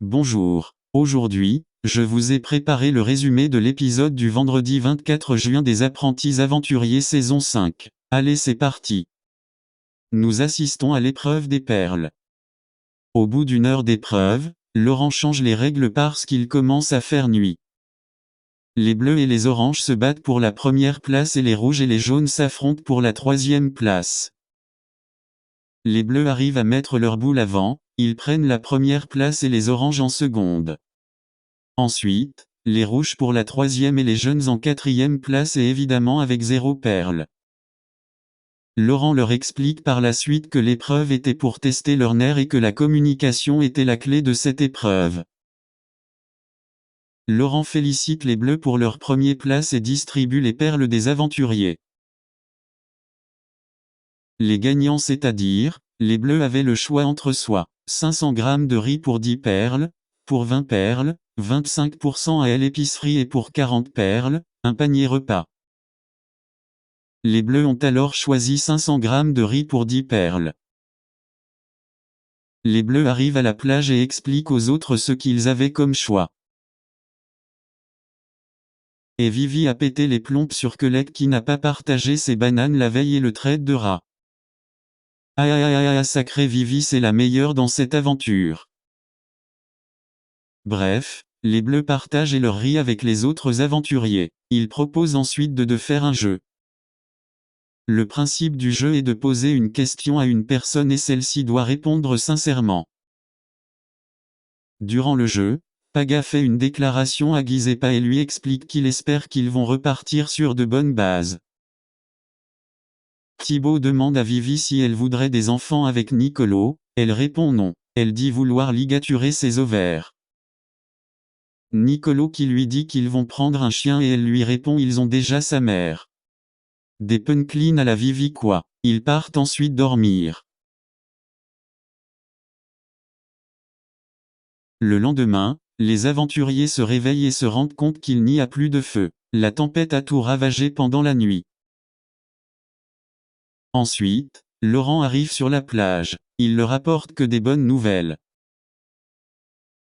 Bonjour. Aujourd'hui, je vous ai préparé le résumé de l'épisode du vendredi 24 juin des Apprentis Aventuriers saison 5. Allez, c'est parti. Nous assistons à l'épreuve des perles. Au bout d'une heure d'épreuve, Laurent change les règles parce qu'il commence à faire nuit. Les bleus et les oranges se battent pour la première place et les rouges et les jaunes s'affrontent pour la troisième place. Les bleus arrivent à mettre leur boule avant, ils prennent la première place et les oranges en seconde. Ensuite, les rouges pour la troisième et les jaunes en quatrième place et évidemment avec 0 perle. Laurent leur explique par la suite que l'épreuve était pour tester leur nerfs et que la communication était la clé de cette épreuve. Laurent félicite les bleus pour leur première place et distribue les perles des aventuriers. Les gagnants, c'est-à-dire, les bleus avaient le choix entre soit 500 g de riz pour 10 perles, pour 20 perles, 25% à l'épicerie et pour 40 perles, un panier repas. Les bleus ont alors choisi 500 g de riz pour 10 perles. Les bleus arrivent à la plage et expliquent aux autres ce qu'ils avaient comme choix. Et Vivi a pété les plombs sur Colette qui n'a pas partagé ses bananes la veille et le traite de rat. Ah sacré Vivi, c'est la meilleure dans cette aventure. Bref, les bleus partagent et leur riz avec les autres aventuriers. Ils proposent ensuite de faire un jeu. Le principe du jeu est de poser une question à une personne et celle-ci doit répondre sincèrement. Durant le jeu, Paga fait une déclaration à Giuseppa et lui explique qu'il espère qu'ils vont repartir sur de bonnes bases. Thibaut demande à Vivi si elle voudrait des enfants avec Nicolo, elle répond non. Elle dit vouloir ligaturer ses ovaires. Nicolo qui lui dit qu'ils vont prendre un chien et elle lui répond ils ont déjà sa mère. Des punchlines à la Vivi quoi. Ils partent ensuite dormir. Le lendemain, les aventuriers se réveillent et se rendent compte qu'il n'y a plus de feu. La tempête a tout ravagé pendant la nuit. Ensuite, Laurent arrive sur la plage. Il leur apporte que des bonnes nouvelles.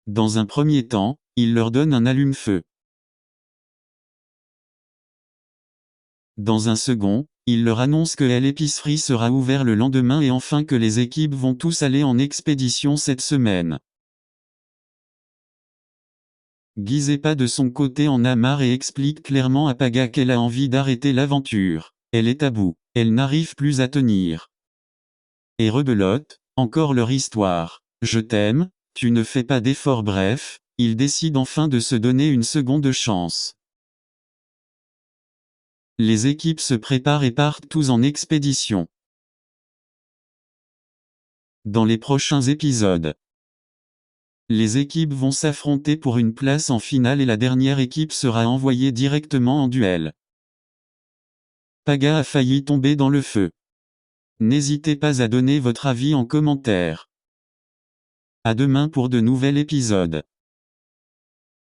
Dans un premier temps, il leur donne un allume-feu. Dans un second, il leur annonce que l'épicerie sera ouverte le lendemain et enfin que les équipes vont tous aller en expédition cette semaine. Giuseppa de son côté en a marre et explique clairement à Paga qu'elle a envie d'arrêter l'aventure. Elle est à bout. Elle n'arrive plus à tenir. Et rebelote, encore leur histoire. Je t'aime, tu ne fais pas d'efforts bref, ils décident enfin de se donner une seconde chance. Les équipes se préparent et partent tous en expédition. Dans les prochains épisodes, les équipes vont s'affronter pour une place en finale et la dernière équipe sera envoyée directement en duel. Paga a failli tomber dans le feu. N'hésitez pas à donner votre avis en commentaire. À demain pour de nouveaux épisodes.